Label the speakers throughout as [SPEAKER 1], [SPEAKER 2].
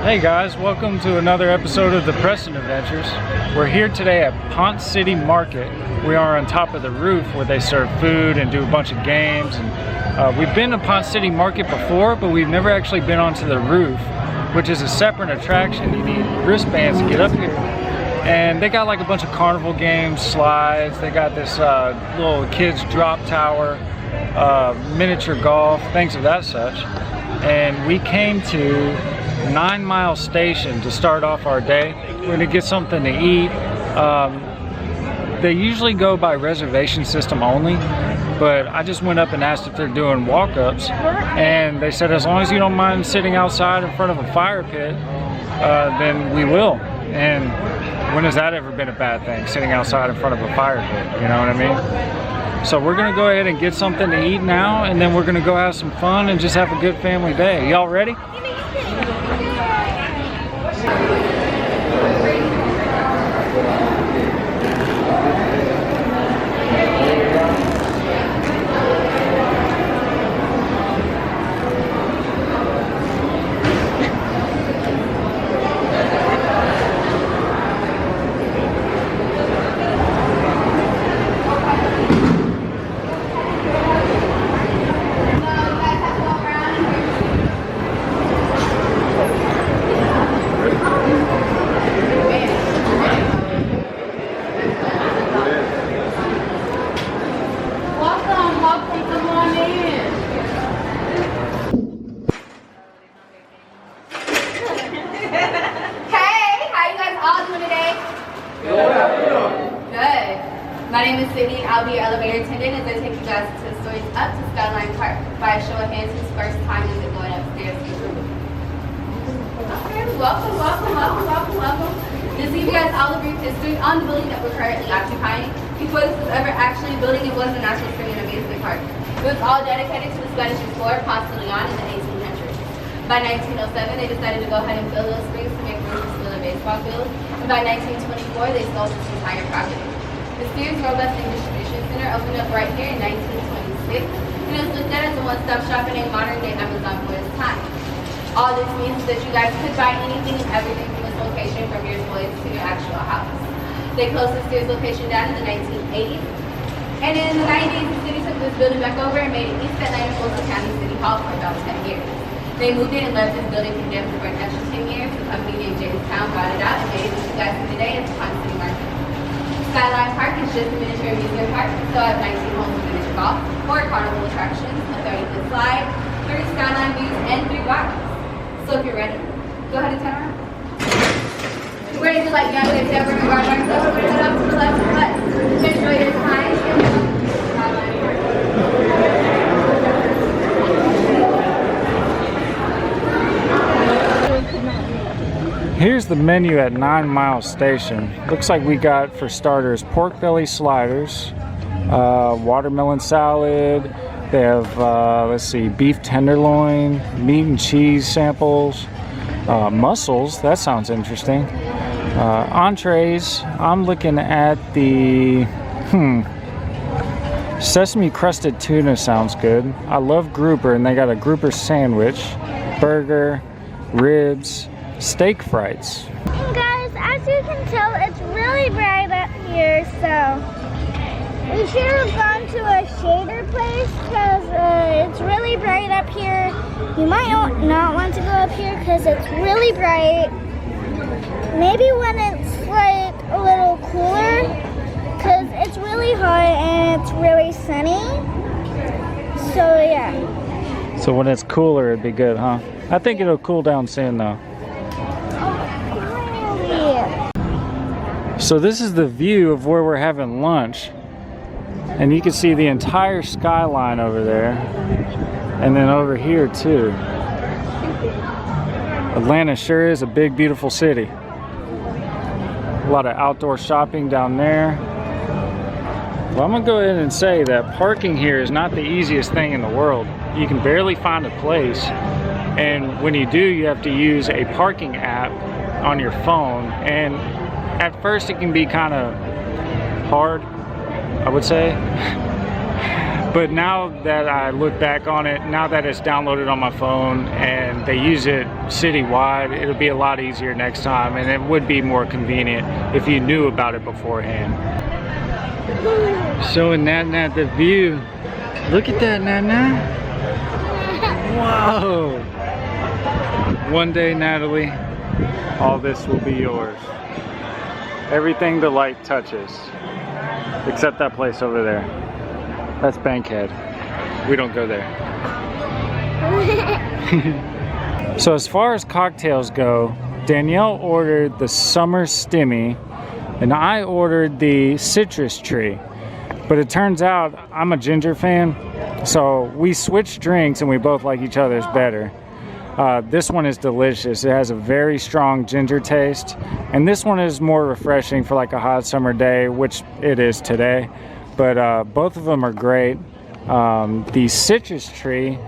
[SPEAKER 1] Hey guys, welcome to another episode of the Preston Adventures. We're here today at Ponce City Market. We are on top of the roof where they serve food and do a bunch of games. And we've been to Ponce City Market before, but we've never actually been onto the roof, which is a separate attraction. You need wristbands to get up here. And they got like a bunch of carnival games, slides. They got this little kids drop tower, miniature golf, things of that such. And we came to 9 Mile Station to start off our day. We're gonna get something to eat. They usually go by reservation system only, but I just went up and asked if they're doing walk-ups, and they said as long as you don't mind sitting outside in front of a fire pit, then we will. And when has that ever been a bad thing, sitting outside in front of a fire pit, you know what I mean? So we're gonna go ahead and get something to eat now, and then we're gonna go have some fun and just have a good family day. Y'all ready?
[SPEAKER 2] My name is Sydney, and I'll be your elevator attendant as I take you guys to the stories up to Skyline Park. By a show of hands, whose first time is it going upstairs to the room? Okay, welcome. Just give you guys all the brief history on the building that we're currently occupying. Before this was ever actually a building, it was a natural spring and amusement park. It was all dedicated to the Spanish explorer Ponce City Market in the 1800s. By 1907, they decided to go ahead and fill those springs to make room to build a baseball field. And by 1924, they sold this entire property. The Sears Robust and Distribution Center opened up right here in 1926, and it was looked at as a one-stop shop and a modern-day Amazon for its time. All this means is that you guys could buy anything and everything from this location, from your toys to your actual house. They closed the Sears location down in the 1980s, and in the 90s, the city took this building back over and made it East Atlanta Fulton County City Hall for about 10 years. They moved in and left this building condemned for an extra 10 years. The company named Jamestown bought it out and made it what you guys see today as the Ponce City Market. Skyline Park is just a miniature amusement park, so I have 19 holes of miniature golf, 4 carnival attractions, a 30-foot slide, 3 skyline views, and 3 gardens. So if you're ready, go ahead and turn around. Ready to like young kids ever regard ourselves, we're up to the left and left. Enjoy your time. Skyline Park.
[SPEAKER 1] Here's the menu at 9 Mile Station. Looks like we got, for starters, pork belly sliders, watermelon salad. They have, let's see, beef tenderloin, meat and cheese samples, mussels. That sounds interesting. Entrees. I'm looking at the, sesame crusted tuna sounds good. I love grouper, and they got a grouper sandwich, burger, ribs, steak frites.
[SPEAKER 3] And guys, as you can tell, it's really bright up here, so we should have gone to a shader place because it's really bright up here. You might not want to go up here because it's really bright. Maybe when it's like a little cooler, because it's really hot and it's really sunny. So yeah.
[SPEAKER 1] So when it's cooler, it'd be good, huh? I think it'll cool down soon though. So this is the view of where we're having lunch, and you can see the entire skyline over there, and then over here too. Atlanta sure is a big, beautiful city. A lot of outdoor shopping down there. Well, I'm gonna go ahead and say that parking here is not the easiest thing in the world. You can barely find a place, and when you do, you have to use a parking app on your phone, and at first it can be kind of hard, I would say. But now that I look back on it, now that it's downloaded on my phone and they use it citywide, it'll be a lot easier next time, and it would be more convenient if you knew about it beforehand. Showing Nat the view. Look at that, Nat. Whoa. One day, Natalie, all this will be yours. Everything the light touches, except that place over there. That's Bankhead. We don't go there. So as far as cocktails go, Danielle ordered the Summer Stimmy, and I ordered the Citrus Tree. But it turns out I'm a ginger fan, so we switched drinks and we both like each other's better. This one is delicious. It has a very strong ginger taste, and this one is more refreshing for like a hot summer day, which it is today. But both of them are great. The Citrus Tree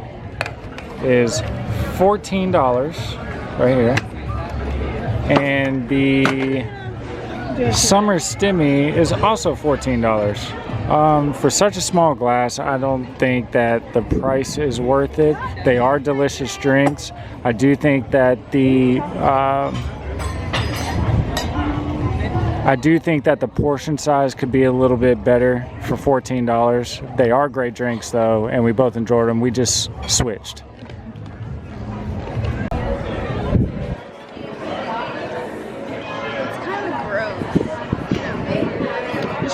[SPEAKER 1] is $14 right here, and the Summer Stimmy is also $14. For such a small glass, I don't think that the price is worth it. They are delicious drinks. I do think that the portion size could be a little bit better for $14. They are great drinks though, and we both enjoyed them. We just switched.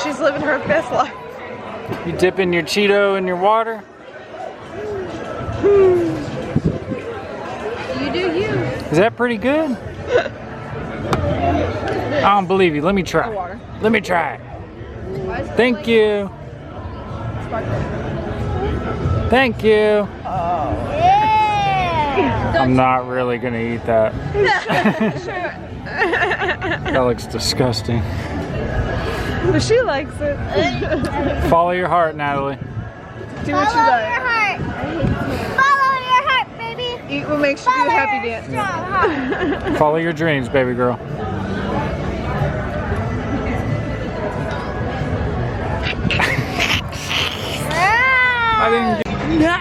[SPEAKER 4] She's living her best life.
[SPEAKER 1] You dipping your Cheeto in your water?
[SPEAKER 4] You do you.
[SPEAKER 1] Is that pretty good? I don't believe you. Let me try. Let me try it. Thank you. Thank you.
[SPEAKER 3] Yeah.
[SPEAKER 1] I'm not really gonna eat that. That looks disgusting.
[SPEAKER 4] But she likes it.
[SPEAKER 1] Follow your heart, Natalie.
[SPEAKER 4] Do what you
[SPEAKER 3] Follow
[SPEAKER 4] like.
[SPEAKER 3] your heart. Follow your heart, baby.
[SPEAKER 4] Eat what makes you do a happy
[SPEAKER 3] Follow your
[SPEAKER 4] dance.
[SPEAKER 3] strong heart.
[SPEAKER 1] Follow your dreams, baby girl. I didn't get...
[SPEAKER 4] No.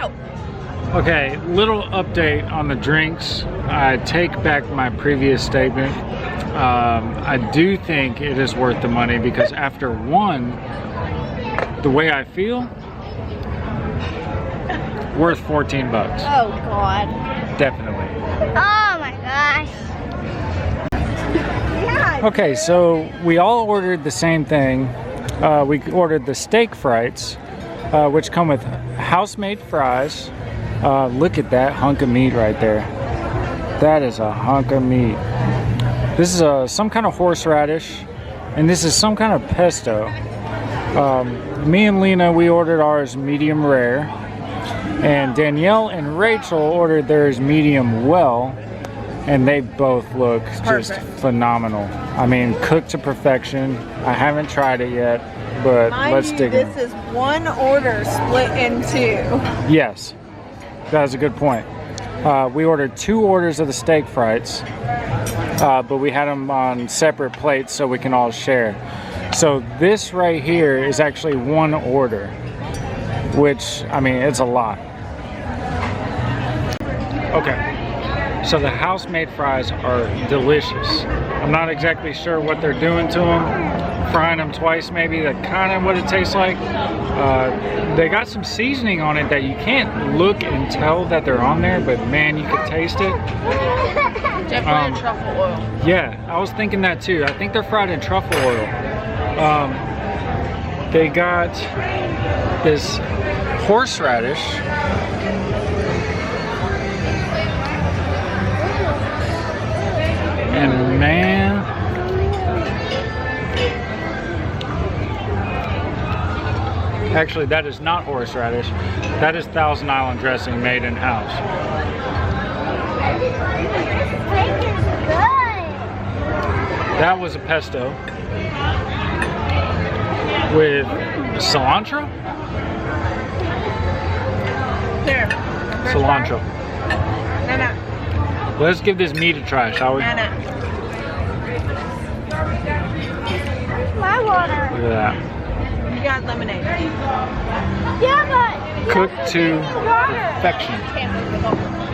[SPEAKER 1] Okay, little update on the drinks. I take back my previous statement. I do think it is worth the money because after one, the way I feel, worth 14 bucks.
[SPEAKER 3] Oh God.
[SPEAKER 1] Definitely.
[SPEAKER 3] Oh my gosh.
[SPEAKER 1] Okay, so we all ordered the same thing. We ordered the steak frites, which come with house-made fries. Look at that hunk of meat right there. That is a hunk of meat. This is some kind of horseradish, and this is some kind of pesto. Me and Lena, we ordered ours medium rare, and Danielle and Rachel ordered theirs medium well, and they both look just phenomenal. I mean, cooked to perfection. I haven't tried it yet, but let's dig in.
[SPEAKER 4] This is one order split in two.
[SPEAKER 1] Yes, that is a good point. We ordered 2 orders of the steak frites, but we had them on separate plates so we can all share. So this right here is actually one order, which, I mean, it's a lot. Okay, so the house-made fries are delicious. I'm not exactly sure what they're doing to them. Frying them twice maybe, that's kind of what it tastes like. They got some seasoning on it that you can't look and tell that they're on there, but man, you could taste it.
[SPEAKER 4] Definitely truffle oil.
[SPEAKER 1] Yeah, I was thinking that too. I think they're fried in truffle oil. They got this horseradish. And man, actually that is not horseradish. That is Thousand Island dressing made in-house. That was a pesto with cilantro.
[SPEAKER 4] Here.
[SPEAKER 1] Cilantro.
[SPEAKER 4] No.
[SPEAKER 1] Let's give this meat a try, shall we?
[SPEAKER 4] No.
[SPEAKER 3] My water.
[SPEAKER 1] Look at that.
[SPEAKER 4] You got lemonade.
[SPEAKER 3] Yeah, but
[SPEAKER 1] Cooked to perfection.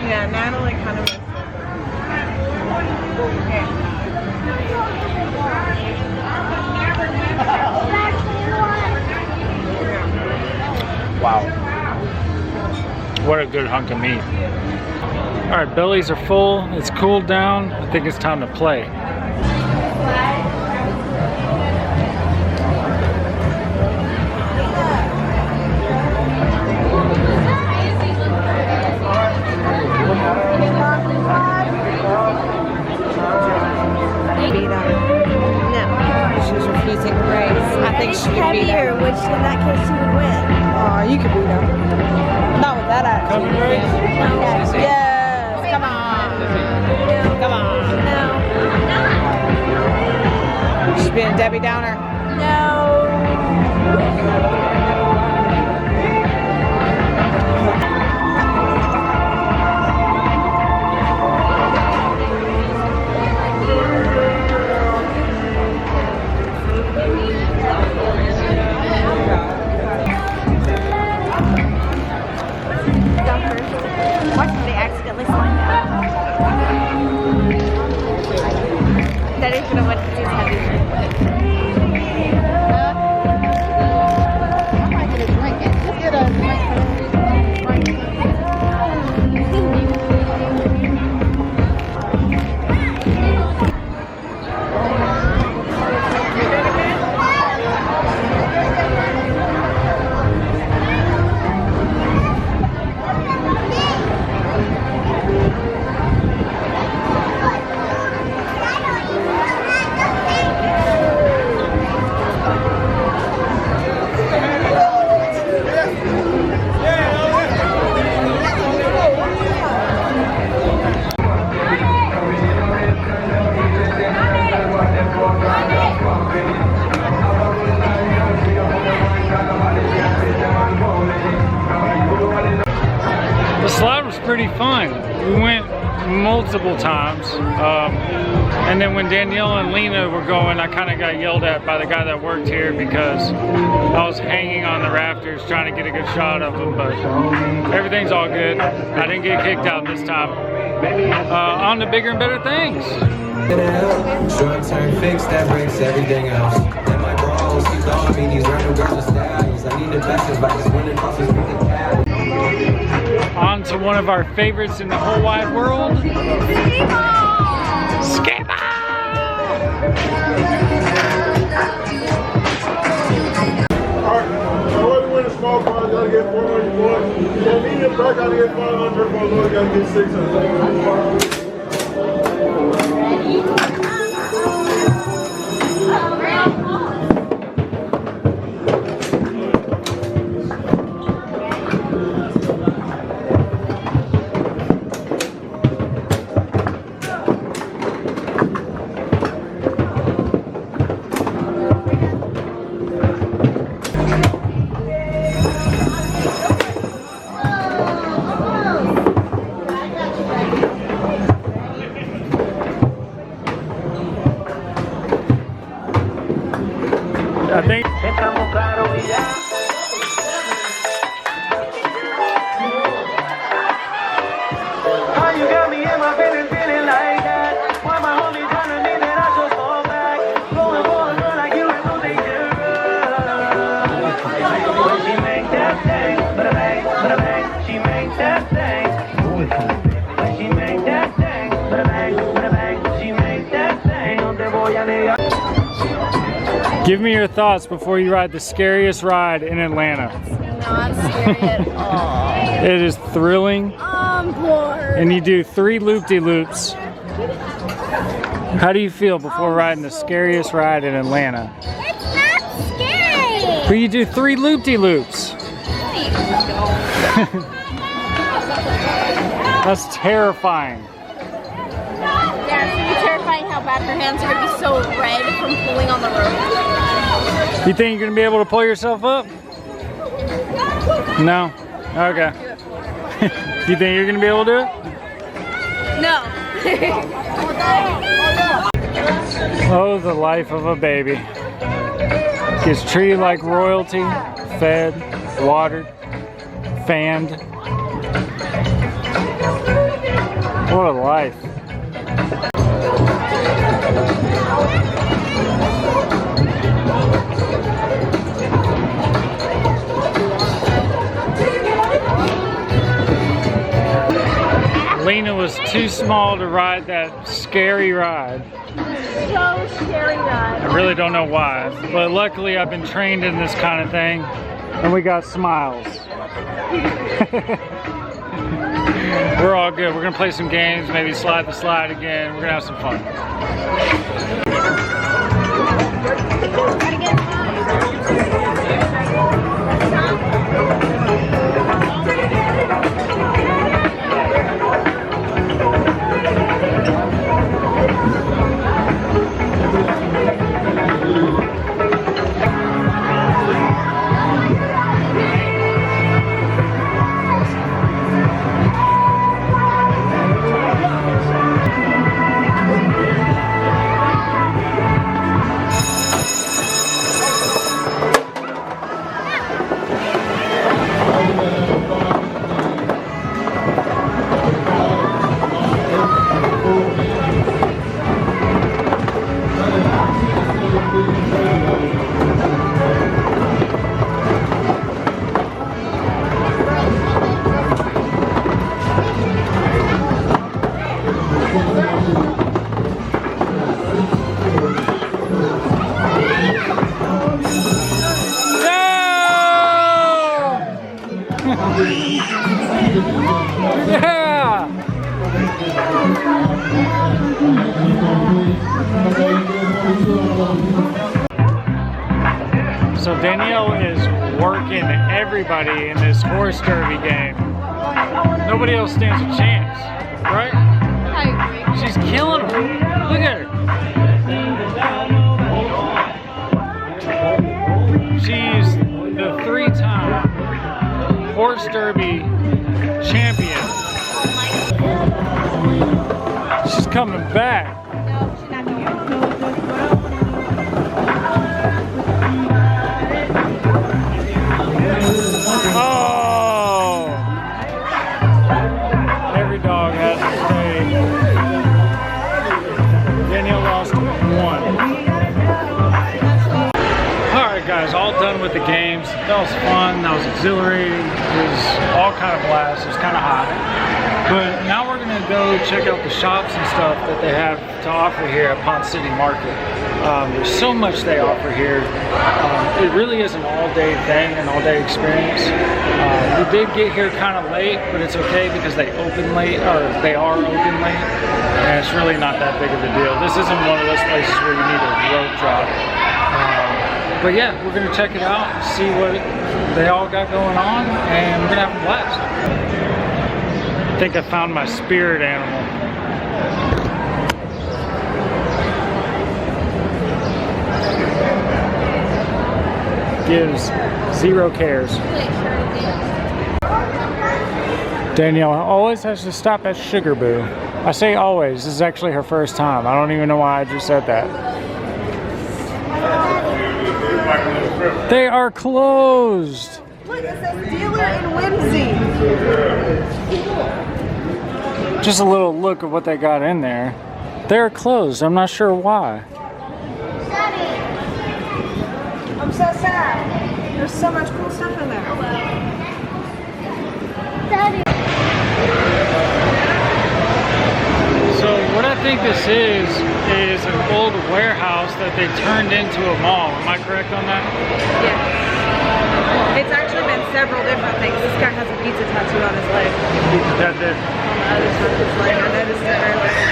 [SPEAKER 4] Yeah, Natalie kind of.
[SPEAKER 1] Wow. What a good hunk of meat. All right, bellies are full. It's cooled down. I think it's time to play.
[SPEAKER 4] No, she's refusing to race. I think she could beat
[SPEAKER 3] heavier,
[SPEAKER 4] her.
[SPEAKER 3] which in that case she would win.
[SPEAKER 4] Oh, you could beat her. Not with that attitude. Yes, come on. Come on.
[SPEAKER 3] No.
[SPEAKER 4] She's being Debbie Downer.
[SPEAKER 3] No.
[SPEAKER 2] Watch when they accidentally slide down. That is gonna win because he's heavy.
[SPEAKER 1] The slide was pretty fun. We went multiple times. And then when Danielle and Lena were going, I kind of got yelled at by the guy that worked here because I was hanging on the rafters trying to get a good shot of them, but everything's all good. I didn't get kicked out this time. On to bigger and better things.
[SPEAKER 5] Short term fix that breaks everything else. And my bros, he's on me, these random girls are stallions. I need the best advice when it crosses with the tab.
[SPEAKER 1] On to one of our favorites in the whole wide world. Skipper!
[SPEAKER 6] Alright, so whoever win a small prize gotta get 400 points. So medium prize gotta get 500, for low gotta get 600.
[SPEAKER 1] I think
[SPEAKER 7] You got me in my feelings, feeling like that. Why my homie telling me that I should fall back? Going for a girl like you is so dangerous. When she make that thing, bada bang, she make that thing. When she make that thing, bada bang, she make that thing. No te voy a negar.
[SPEAKER 1] give me your thoughts before you ride the scariest ride in Atlanta.
[SPEAKER 3] Not scary at all.
[SPEAKER 1] It is thrilling,
[SPEAKER 3] I'm bored.
[SPEAKER 1] and you do 3 loop-de-loops. How do you feel before riding the scariest ride in Atlanta?
[SPEAKER 3] It's not scary.
[SPEAKER 1] But you do 3 loop-de-loops. That's terrifying.
[SPEAKER 2] Yeah, it's gonna be terrifying how bad her hands are gonna be so red from pulling on the rope.
[SPEAKER 1] You think you're gonna be able to pull yourself up? No? Okay. You think you're gonna be able to do it?
[SPEAKER 2] No.
[SPEAKER 1] Oh, the life of a baby. Gets treated like royalty, fed, watered, fanned. What a life. Lena was too small to ride that scary ride.
[SPEAKER 3] So scary ride.
[SPEAKER 1] I really don't know why, but luckily I've been trained in this kind of thing, and we got smiles. We're all good. We're gonna play some games, maybe slide the slide again. We're gonna have some fun. Yeah! So Danielle is working everybody in this horse derby game. Nobody else stands a chance, right?
[SPEAKER 2] I agree.
[SPEAKER 1] She's killing them. Look at her. She's the 3-time horse derby champion. She's coming back.
[SPEAKER 2] No, she's not here.
[SPEAKER 1] Oh! Every dog has to stay. Danielle lost 1. Alright guys, all done with the games. That was fun, that was exhilarating. It was all kind of blast, it was kind of hot. But now we're gonna go check out the shops and stuff that they have to offer here at Ponce City Market. There's so much they offer here. It really is an all-day thing, an all-day experience. We did get here kind of late, but it's okay because they open late, or they are open late, and it's really not that big of a deal. This isn't one of those places where you need a rope drop. But yeah, we're gonna check it out, see what they all got going on, and we're gonna have a blast. I think I found my spirit animal. Gives 0 cares. Danielle always has to stop at Sugar Boo. I say always, this is actually her first time. I don't even know why I just said that. They are closed.
[SPEAKER 4] Look, it says dealer in Whimsy.
[SPEAKER 1] Just a little look at what they got in there. They're closed. I'm not sure why.
[SPEAKER 4] I'm so sad. There's so much cool stuff in there.
[SPEAKER 1] So what I think this is an old warehouse that they turned into a mall. Am I correct on that?
[SPEAKER 4] Yeah. It's actually been several different things. This guy has a pizza tattoo on his leg.
[SPEAKER 1] That did.
[SPEAKER 4] On the other side of his leg. I noticed it earlier.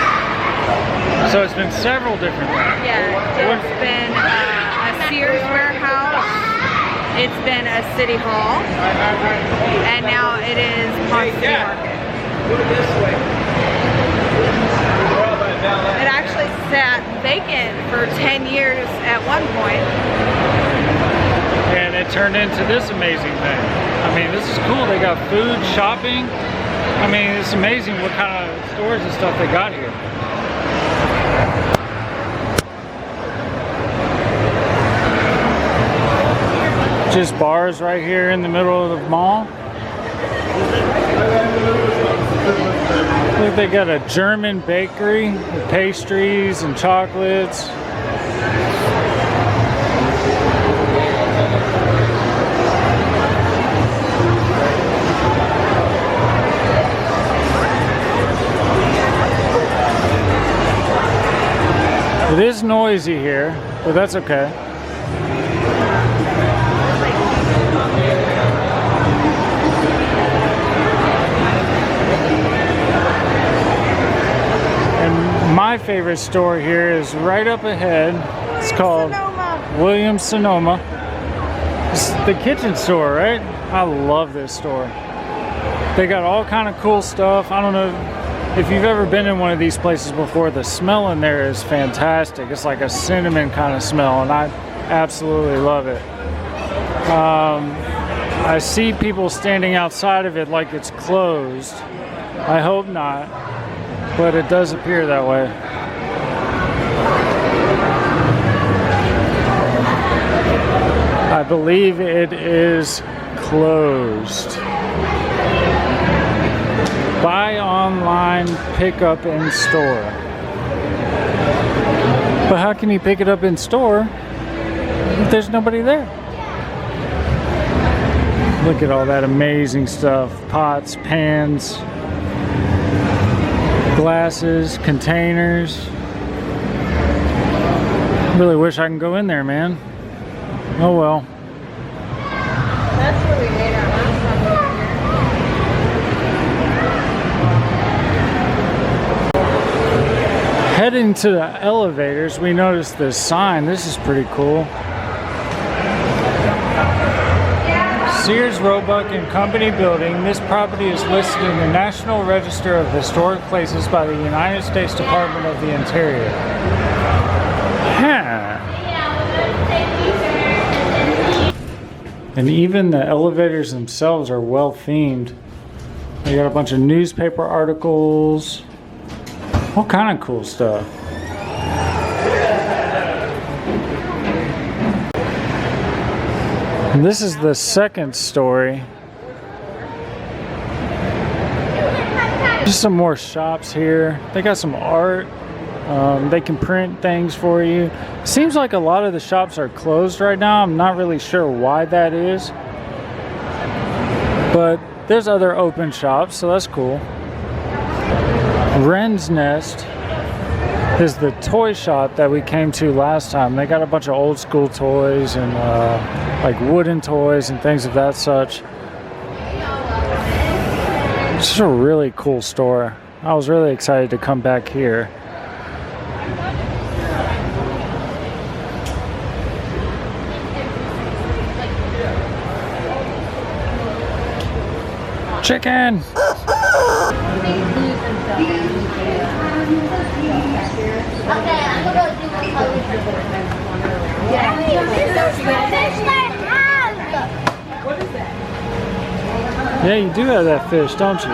[SPEAKER 1] So it's been several different things.
[SPEAKER 4] Yeah. It's been a Sears warehouse. It's been a City Hall. And now it is Ponce City Market. It actually sat vacant for 10 years at one point.
[SPEAKER 1] And it turned into this amazing thing. I mean, this is cool. They got food, shopping. I mean, it's amazing what kind of stores and stuff they got here. Just bars right here in the middle of the mall. Look, they got a German bakery with pastries and chocolates. It is noisy here, but that's okay. And my favorite store here is right up ahead. It's called Williams Sonoma. It's the kitchen store, right? I love this store. They got all kind of cool stuff. I don't know if you've ever been in one of these places before. The smell in there is fantastic. It's like a cinnamon kind of smell, and I absolutely love it. I see people standing outside of it like it's closed. I hope not, but it does appear that way. I believe it is closed. Buy online, pick up in store. But how can you pick it up in store if there's nobody there? Look at all that amazing stuff. Pots, pans, glasses, containers. Really wish I can go in there, man. Oh well.
[SPEAKER 4] That's where we made our last time.
[SPEAKER 1] Heading to the elevators, we noticed this sign. This is pretty cool. Sears, Roebuck and Company Building. This property is listed in the National Register of Historic Places by the United States Department of the Interior. Huh. And even the elevators themselves are well themed. They got a bunch of newspaper articles. All kind of cool stuff. And this is the second story. Just some more shops here. They got some art. They can print things for you. Seems like a lot of the shops are closed right now. I'm not really sure why that is. But there's other open shops, so that's cool. Wren's Nest is the toy shop that we came to last time. They got a bunch of old school toys and like wooden toys and things of that such. It's just a really cool store. I was really excited to come back here. Chicken! Yeah, you do have that fish, don't you?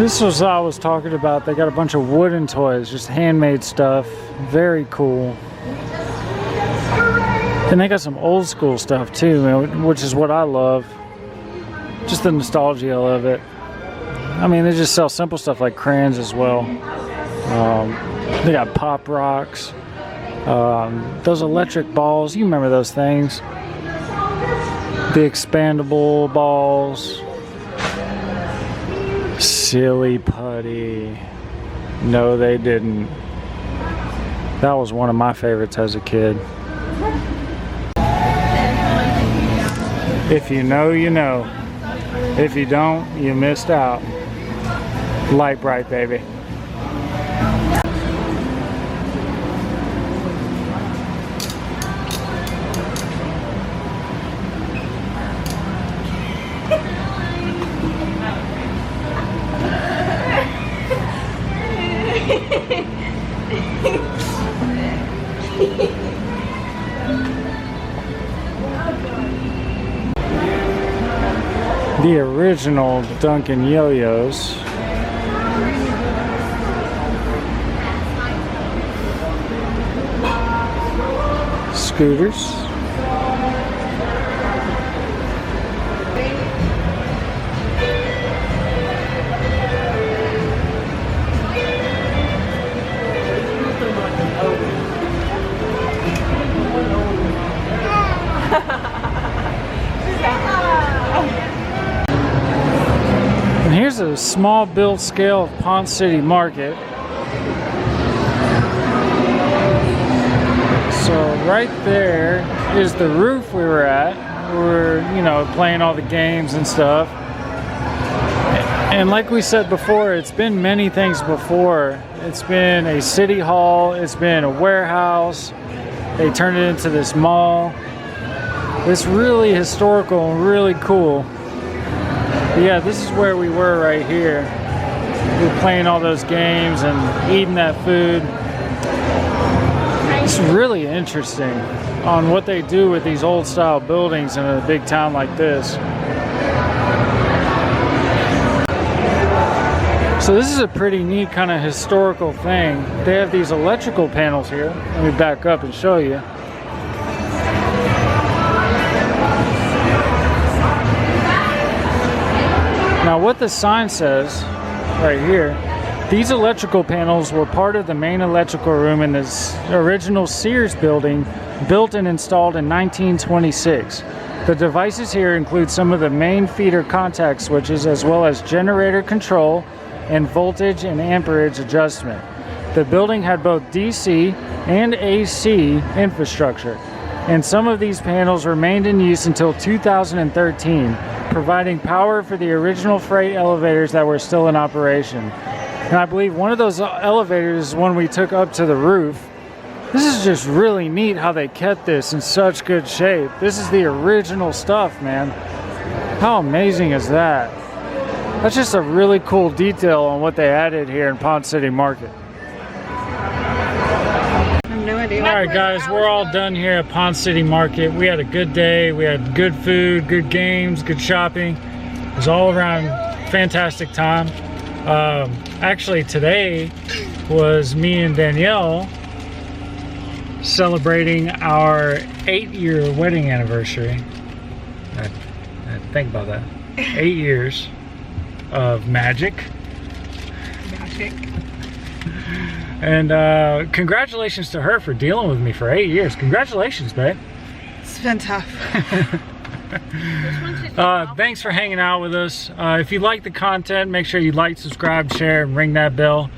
[SPEAKER 1] This was what I was talking about. They got a bunch of wooden toys, just handmade stuff. Very cool. And they got some old school stuff too, which is what I love. Just the nostalgia of it. I mean, they just sell simple stuff like crayons as well. They got pop rocks. Those electric balls, you remember those things. The expandable balls. Silly putty. No, they didn't. That was one of my favorites as a kid. If you know, you know. If you don't, you missed out. Light bright, baby. The original Dunkin' Yo-Yos. scooters. And here's a small build scale of Ponce City Market. So right there is the roof we were at. We're, you know, playing all the games and stuff. And like we said before, it's been many things before. It's been a city hall, it's been a warehouse. They turned it into this mall. It's really historical and really cool. But yeah, this is where we were right here. We were playing all those games and eating that food. It's really interesting on what they do with these old style buildings in a big town like this. So this is a pretty neat kind of historical thing. They have these electrical panels here. Let me back up and show you. Now what the sign says right here, these electrical panels were part of the main electrical room in this original Sears building, built and installed in 1926. The devices here include some of the main feeder contact switches, as well as generator control and voltage and amperage adjustment. The building had both DC and AC infrastructure, and some of these panels remained in use until 2013, providing power for the original freight elevators that were still in operation. And I believe one of those elevators is one we took up to the roof. This is just really neat how they kept this in such good shape. This is the original stuff, man. How amazing is that? That's just a really cool detail on what they added here in Ponce City Market.
[SPEAKER 4] I have no idea.
[SPEAKER 1] All right, guys, we're all done here at Ponce City Market. We had a good day. We had good food, good games, good shopping. It was all around fantastic time. Actually, today was me and Danielle celebrating our 8-year wedding anniversary. I think about that. 8 years of magic. And congratulations to her for dealing with me for 8 years. Congratulations, babe.
[SPEAKER 4] It's been tough.
[SPEAKER 1] Thanks for hanging out with us. If you like the content, make sure you like, subscribe, share, and ring that bell.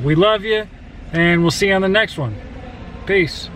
[SPEAKER 1] We love you, and we'll see you on the next one. Peace.